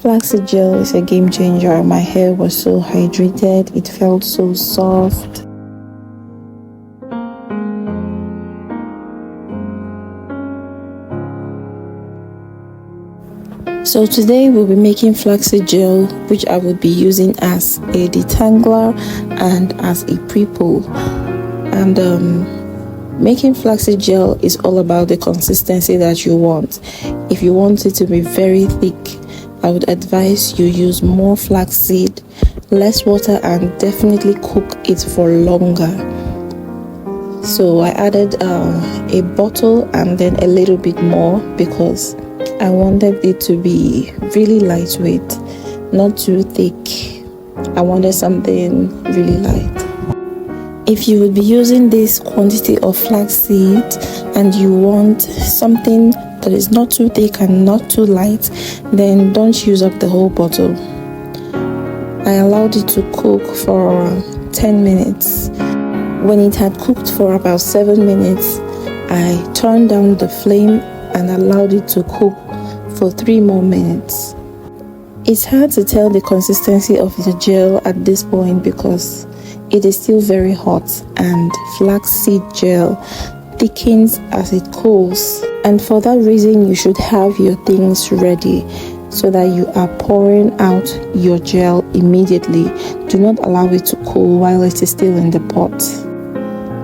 Flaxseed gel is a game changer. My hair was so hydrated, it felt so soft. So today we'll be making flaxseed gel, which I will be using as a detangler and as a PREPOO. And making flaxseed gel is all about the consistency that you want. If you want it to be very thick, I would advise you use more flaxseed, less water, and definitely cook it for longer. So I added a bottle and then a little bit more because I wanted it to be really lightweight, not too thick. I wanted something really light. If you would be using this quantity of flaxseed and you want something that is not too thick and not too light, then don't use up the whole bottle. I allowed it to cook for 10 minutes. When it had cooked for about 7 minutes, I turned down the flame and allowed it to cook for 3 more minutes. It's hard to tell the consistency of the gel at this point because it is still very hot, and flaxseed gel thickens as it cools, and for that reason you should have your things ready so that you are pouring out your gel immediately. Do not allow it to cool while it is still in the pot.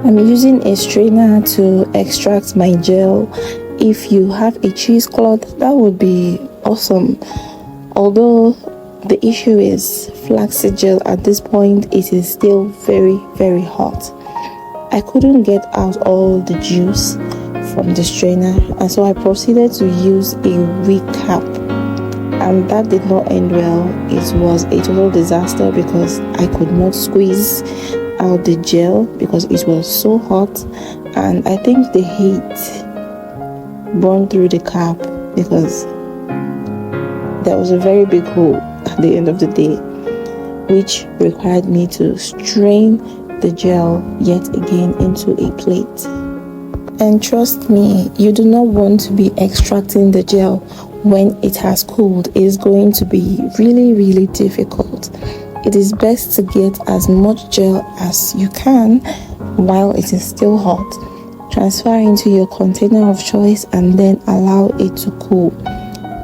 I'm using a strainer to extract my gel. If you have a cheesecloth, that would be awesome. Although the issue is flaxseed gel at this point, it is still very hot. I couldn't get out all the juice from the strainer, and so I proceeded to use a weak cap, and that did not end well. It was a total disaster because I could not squeeze out the gel because it was so hot, and I think the heat burned through the cap because there was a very big hole at the end of the day, which required me to strain the gel yet again into a plate. And trust me, you do not want to be extracting the gel when it has cooled. It is going to be really difficult. It is best to get as much gel as you can while it is still hot. Transfer into your container of choice and then allow it to cool.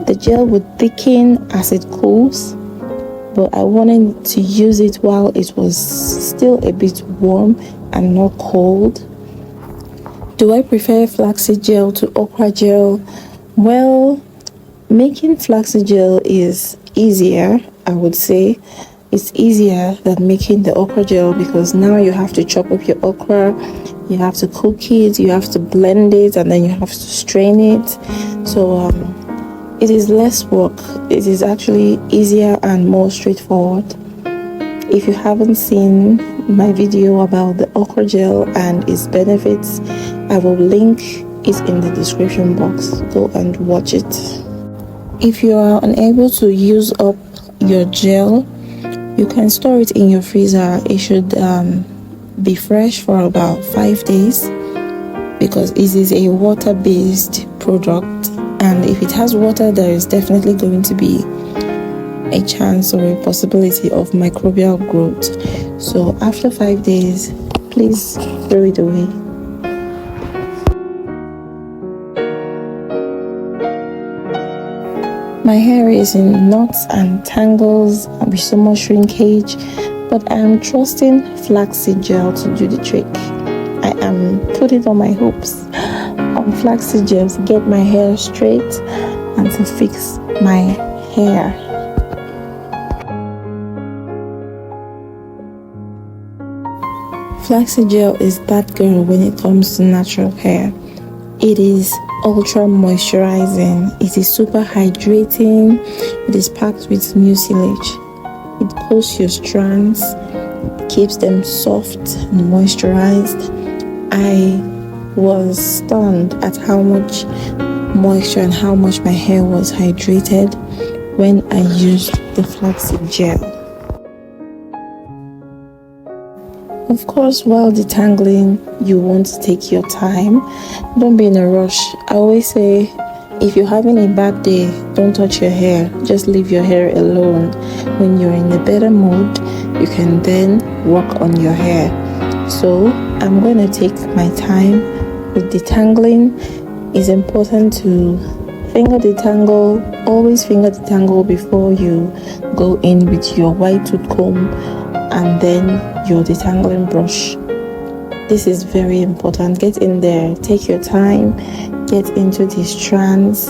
The gel would thicken as it cools, but I wanted to use it while it was still a bit warm and not cold. Do I prefer flaxseed gel to okra gel? Well, making flaxseed gel is easier, I would say. It's easier than making the okra gel because now you have to chop up your okra, you have to cook it, you have to blend it, and then you have to strain it. So it is less work. It is actually easier and more straightforward. If you haven't seen my video about the okra gel and its benefits, I will link it in the description box. Go and watch it. If you are unable to use up your gel, you can store it in your freezer. It should be fresh for about 5 days because it is a water-based product, and if it has water, there is definitely going to be a chance or a possibility of microbial growth. So after 5 days, please throw it away. My hair is in knots and tangles with so much shrinkage, but I am trusting flaxseed gel to do the trick. I am putting on my hopes on flaxseed gel to get my hair straight and to fix my hair. Flaxseed gel is that girl when it comes to natural hair. It is ultra moisturizing, it is super hydrating, it is packed with mucilage. It coats your strands, keeps them soft and moisturized. I was stunned at how much moisture and how much my hair was hydrated when I used the flaxseed gel. Of course, while detangling, you want to take your time. Don't be in a rush. I always say If you're having a bad day, don't touch your hair. Just leave your hair alone. When you're in a better mood, you can then work on your hair. So I'm going to take my time with detangling. It's important to finger detangle. Always finger detangle before you go in with your white tooth comb and then your detangling brush. This is very important. Get in there, take your time, get into these strands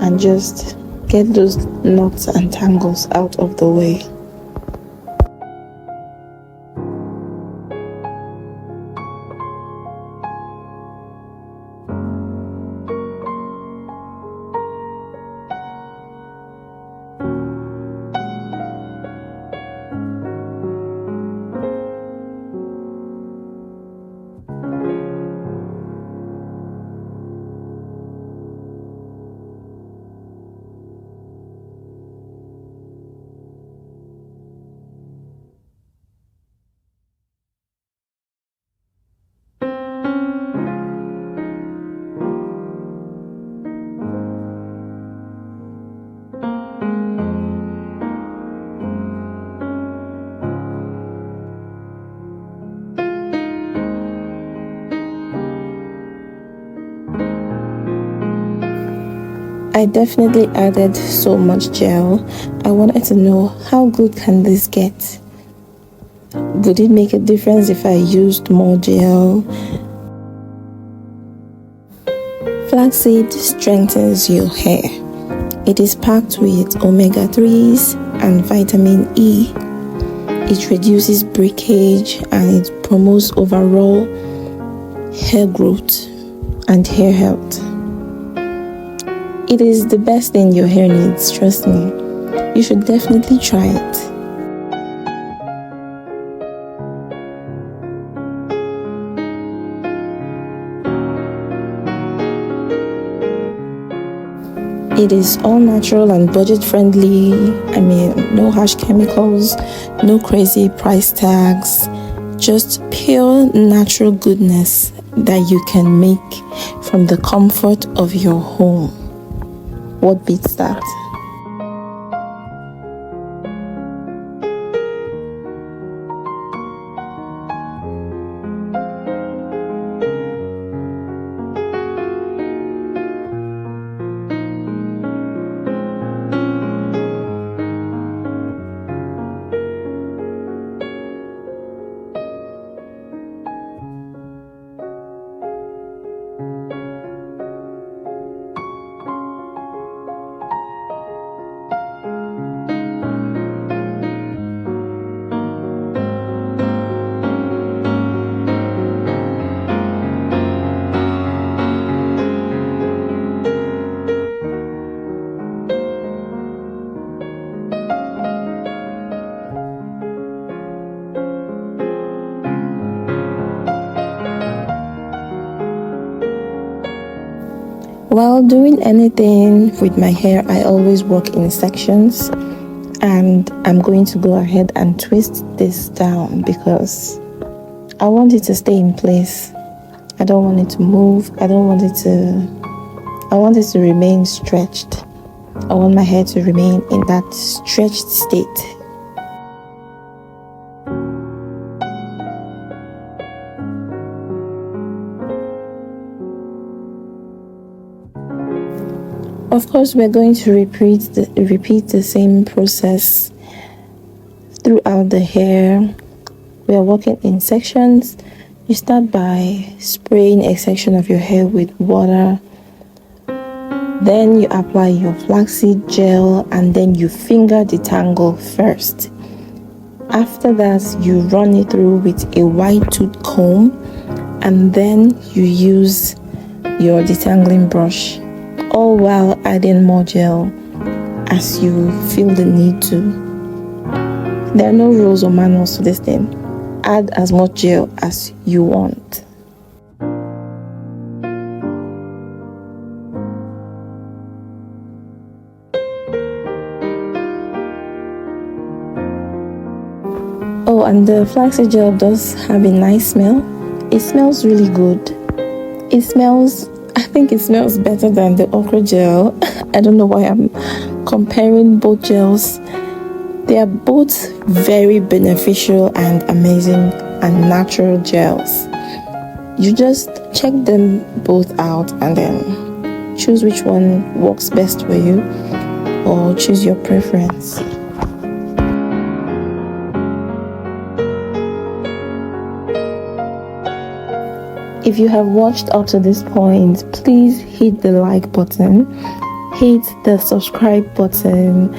and just get those knots and tangles out of the way. I definitely added so much gel. I wanted to know how good can this get? Would it make a difference if I used more gel? Flaxseed strengthens your hair. It is packed with omega-3s and vitamin E. It reduces breakage and it promotes overall hair growth and hair health. It is the best thing your hair needs, trust me. You should definitely try it. It is all natural and budget friendly. I mean, no harsh chemicals, no crazy price tags, just pure natural goodness that you can make from the comfort of your home. What beats that? While doing anything with my hair, I always work in sections, and I'm going to go ahead and twist this down because I want it to stay in place. I don't want it to move. I want it to remain stretched. I want my hair to remain in that stretched state. Of course, we're going to repeat the same process throughout the hair. We are working in sections. You start by spraying a section of your hair with water. Then you apply your flaxseed gel and then you finger detangle first. After that, you run it through with a white tooth comb and then you use your detangling brush, all while adding more gel as you feel the need to. There are no rules or manuals to this thing. Add as much gel as you want. Oh, and the flaxseed gel does have a nice smell. It smells really good. It smells I think it smells better than the okra gel. I don't know why I'm comparing both gels. They are both very beneficial and amazing and natural gels. You just check them both out and then choose which one works best for you, or choose your preference. If you have watched up to this point, please hit the like button, hit the subscribe button,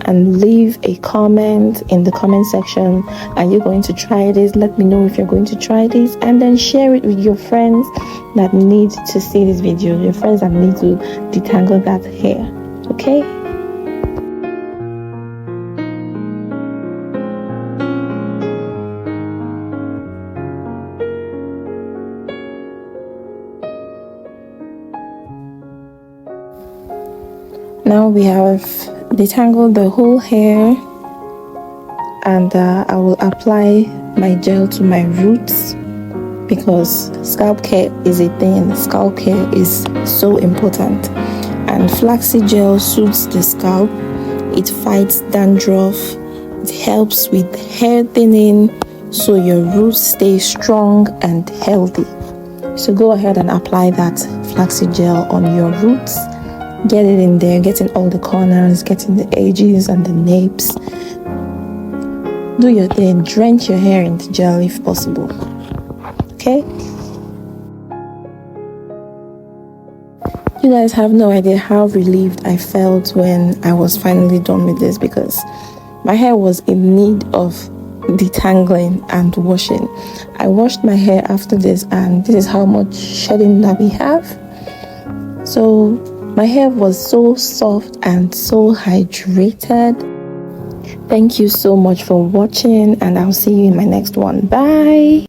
and leave a comment in the comment section. Are you going to try this? Let me know if you're going to try this, and then share it with your friends that need to see this video, your friends that need to detangle that hair. Okay? Now we have detangled the whole hair, and I will apply my gel to my roots because scalp care is a thing. Scalp care is so important, and flaxseed gel suits the scalp. It fights dandruff, it helps with hair thinning, so your roots stay strong and healthy. So go ahead and apply that flaxseed gel on your roots. Get it in there, get in all the corners, get in the edges and the napes. Do your thing, drench your hair in the gel if possible. Okay? You guys have no idea how relieved I felt when I was finally done with this, because my hair was in need of detangling and washing. I washed my hair after this, and this is how much shedding that we have. So my hair was so soft and so hydrated. Thank you so much for watching, and I'll see you in my next one. Bye.